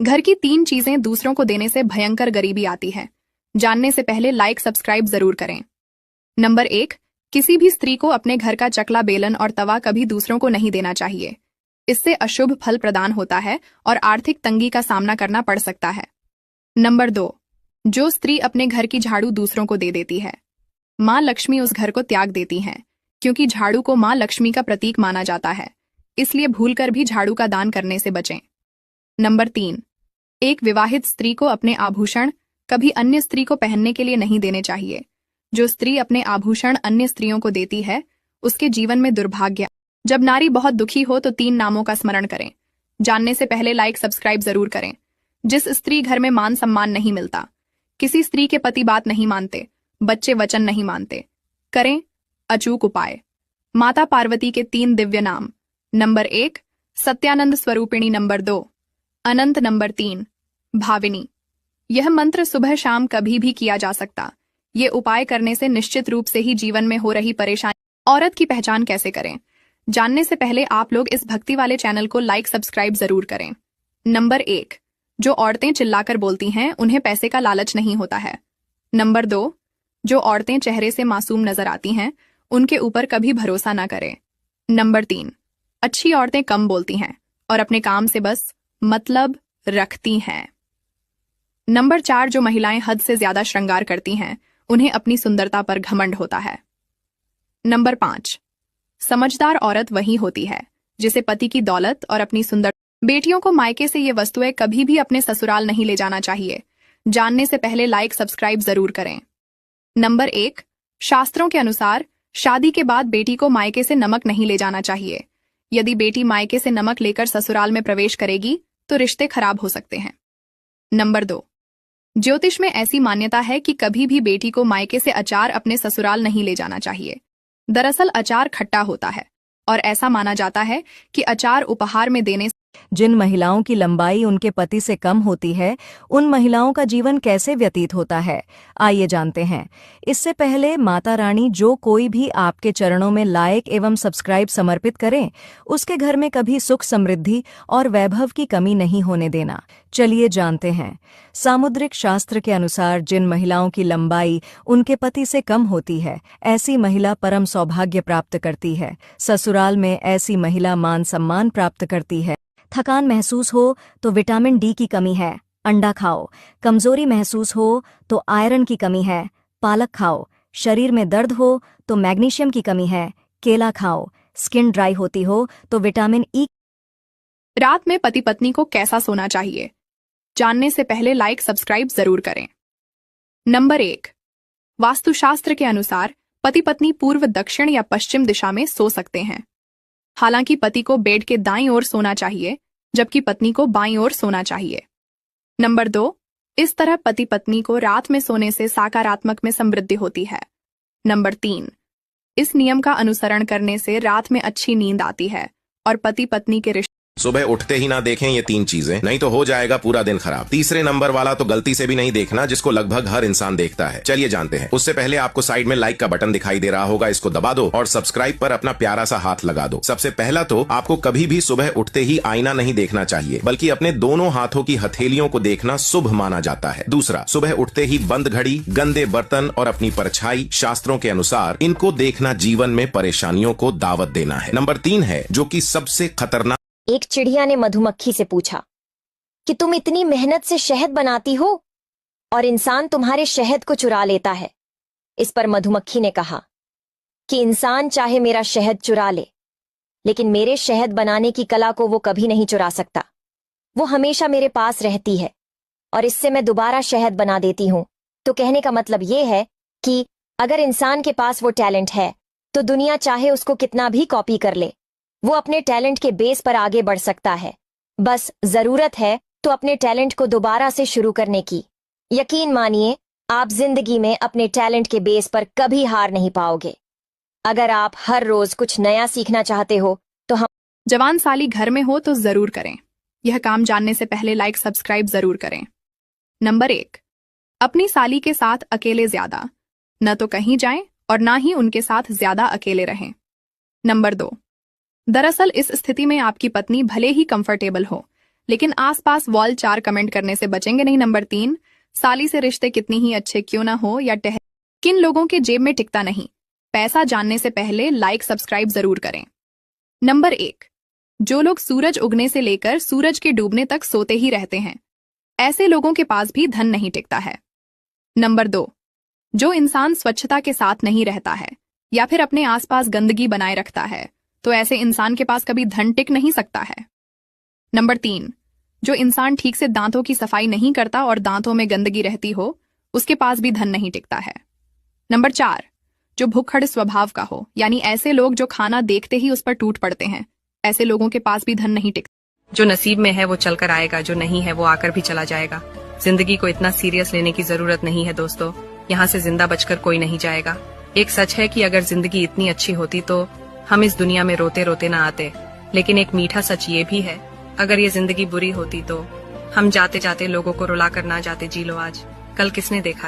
घर की 3 चीजें दूसरों को देने से भयंकर गरीबी आती है। जानने से पहले लाइक सब्सक्राइब जरूर करें। नंबर 1, किसी भी स्त्री को अपने घर का चकला, बेलन और तवा कभी दूसरों को नहीं देना चाहिए। इससे अशुभ फल प्रदान होता है और आर्थिक तंगी का सामना करना पड़ सकता है। नंबर 2, जो स्त्री अपने घर की झाड़ू दूसरों को दे देती है, माँ लक्ष्मी उस घर को त्याग देती हैं, क्योंकि झाड़ू को माँ लक्ष्मी का प्रतीक माना जाता है। इसलिए भूलकर भी झाड़ू का दान करने से बचें। नंबर 3, एक विवाहित स्त्री को अपने आभूषण कभी अन्य स्त्री को पहनने के लिए नहीं देने चाहिए। जो स्त्री अपने आभूषण अन्य स्त्रियों को देती है, उसके जीवन में दुर्भाग्य। जब नारी बहुत दुखी हो तो 3 नामों का स्मरण करें। जानने से पहले लाइक सब्सक्राइब जरूर करें। जिस स्त्री घर में मान सम्मान नहीं मिलता, किसी स्त्री के पति बात नहीं मानते, बच्चे वचन नहीं मानते, करें अचूक उपाय। माता पार्वती के 3 दिव्य नाम। नंबर 1, सत्यानंद स्वरूपिणी। नंबर 2, अनंत। नंबर 3, भाविनी। यह मंत्र सुबह शाम कभी भी किया जा सकता। ये उपाय करने से निश्चित रूप से ही जीवन में हो रही परेशानी। औरत की पहचान कैसे करें? जानने से पहले आप लोग इस भक्ति वाले चैनल को लाइक सब्सक्राइब जरूर करें। नंबर 1, जो औरतें चिल्लाकर बोलती हैं उन्हें पैसे का लालच नहीं होता है। नंबर 2, जो औरतें चेहरे से मासूम नजर आती हैं उनके ऊपर कभी भरोसा ना करें। नंबर 3, अच्छी औरतें कम बोलती हैं और अपने काम से बस मतलब रखती हैं। नंबर 4, जो महिलाएं हद से ज्यादा श्रृंगार करती हैं उन्हें अपनी सुंदरता पर घमंड होता है। नंबर 5, समझदार औरत वही होती है जिसे पति की दौलत और अपनी सुंदर। बेटियों को मायके से ये वस्तुएं कभी भी अपने ससुराल नहीं ले जाना चाहिए। जानने से पहले लाइक सब्सक्राइब जरूर करें। नंबर 1, शास्त्रों के अनुसार शादी के बाद बेटी को मायके से नमक नहीं ले जाना चाहिए। यदि बेटी मायके से नमक लेकर ससुराल में प्रवेश करेगी तो रिश्ते खराब हो सकते हैं। नंबर 2, ज्योतिष में ऐसी मान्यता है कि कभी भी बेटी को मायके से अचार अपने ससुराल नहीं ले जाना चाहिए। दरअसल अचार खट्टा होता है और ऐसा माना जाता है कि अचार उपहार में देने से जिन महिलाओं की लंबाई उनके पति से कम होती है, उन महिलाओं का जीवन कैसे व्यतीत होता है, आइए जानते हैं। इससे पहले माता रानी जो कोई भी आपके चरणों में लाइक एवं सब्सक्राइब समर्पित करें, उसके घर में कभी सुख, समृद्धि और वैभव की कमी नहीं होने देना। चलिए जानते हैं। सामुद्रिक शास्त्र के अनुसार जिन महिलाओं की लंबाई उनके पति से कम होती है, ऐसी महिला परम सौभाग्य प्राप्त करती है। ससुराल में ऐसी महिला मान सम्मान प्राप्त करती है। थकान महसूस हो तो विटामिन डी की कमी है, अंडा खाओ। कमजोरी महसूस हो तो आयरन की कमी है, पालक खाओ। शरीर में दर्द हो तो मैग्नीशियम की कमी है, केला खाओ। स्किन ड्राई होती हो तो विटामिन ई। रात में पति पत्नी को कैसा सोना चाहिए? जानने से पहले लाइक सब्सक्राइब जरूर करें। नंबर 1, वास्तुशास्त्र के अनुसार पति पत्नी पूर्व, दक्षिण या पश्चिम दिशा में सो सकते हैं। हालांकि पति को बेड के दाईं ओर सोना चाहिए जबकि पत्नी को बाईं ओर सोना चाहिए। नंबर 2, इस तरह पति पत्नी को रात में सोने से सकारात्मक में समृद्धि होती है। नंबर 3, इस नियम का अनुसरण करने से रात में अच्छी नींद आती है और पति पत्नी के रिश्ते। सुबह उठते ही ना देखें ये 3 चीजें, नहीं तो हो जाएगा पूरा दिन खराब। तीसरे नंबर वाला तो गलती से भी नहीं देखना, जिसको लगभग हर इंसान देखता है। चलिए जानते हैं। उससे पहले आपको साइड में लाइक का बटन दिखाई दे रहा होगा, इसको दबा दो और सब्सक्राइब पर अपना प्यारा सा हाथ लगा दो। सबसे पहला तो आपको कभी भी सुबह उठते ही आईना नहीं देखना चाहिए, बल्कि अपने दोनों हाथों की हथेलियों को देखना शुभ माना जाता है। दूसरा, सुबह उठते ही बंद घड़ी, गंदे बर्तन और अपनी परछाई, शास्त्रों के अनुसार इनको देखना जीवन में परेशानियों को दावत देना है। नंबर 3 है, जो कि सबसे खतरनाक। एक चिड़िया ने मधुमक्खी से पूछा कि तुम इतनी मेहनत से शहद बनाती हो और इंसान तुम्हारे शहद को चुरा लेता है। इस पर मधुमक्खी ने कहा कि इंसान चाहे मेरा शहद चुरा ले, लेकिन मेरे शहद बनाने की कला को वो कभी नहीं चुरा सकता। वो हमेशा मेरे पास रहती है और इससे मैं दोबारा शहद बना देती हूं। तो कहने का मतलब ये है कि अगर इंसान के पास वो टैलेंट है तो दुनिया चाहे उसको कितना भी कॉपी कर ले, वो अपने टैलेंट के बेस पर आगे बढ़ सकता है। बस जरूरत है तो अपने टैलेंट को दोबारा से शुरू करने की। यकीन मानिए, आप जिंदगी में अपने टैलेंट के बेस पर कभी हार नहीं पाओगे। अगर आप हर रोज कुछ नया सीखना चाहते हो तो हम जवान साली घर में हो तो जरूर करें। यह काम जानने से पहले लाइक सब्सक्राइब जरूर करें। नंबर 1, अपनी साली के साथ अकेले ज्यादा न तो कहीं जाएं और ना ही उनके साथ ज्यादा अकेले रहें। नंबर 2, दरअसल इस स्थिति में आपकी पत्नी भले ही कंफर्टेबल हो, लेकिन आसपास वॉल 4 कमेंट करने से बचेंगे नहीं। नंबर 3, साली से रिश्ते कितनी ही अच्छे क्यों ना हो या किन लोगों के जेब में टिकता नहीं। पैसा जानने से पहले लाइक सब्सक्राइब जरूर करें। नंबर 1, जो लोग सूरज उगने से लेकर सूरज के डूबने तक सोते ही रहते हैं, ऐसे लोगों के पास भी धन नहीं टिकता है। नंबर 2, जो इंसान स्वच्छता के साथ नहीं रहता है या फिर अपने आसपास गंदगी बनाए रखता है, तो ऐसे इंसान के पास कभी धन टिक नहीं सकता है। नंबर 3, जो इंसान ठीक से दांतों की सफाई नहीं करता और दांतों में गंदगी रहती हो, उसके पास भी धन नहीं टिकता है। नंबर 4, जो भुक्खड़ स्वभाव का हो, यानी ऐसे लोग जो खाना देखते ही उस पर टूट पड़ते हैं, ऐसे लोगों के पास भी धन नहीं टिकता। जो नसीब में है वो चल कर आएगा, जो नहीं है वो आकर भी चला जाएगा। जिंदगी को इतना सीरियस लेने की जरूरत नहीं है दोस्तों, यहाँ से जिंदा बचकर कोई नहीं जाएगा। एक सच है कि अगर जिंदगी इतनी अच्छी होती तो हम इस दुनिया में रोते रोते ना आते, लेकिन एक मीठा सच ये भी है, अगर ये जिंदगी बुरी होती तो हम जाते जाते लोगों को रुला कर ना जाते। जी लो आज, कल किसने देखा।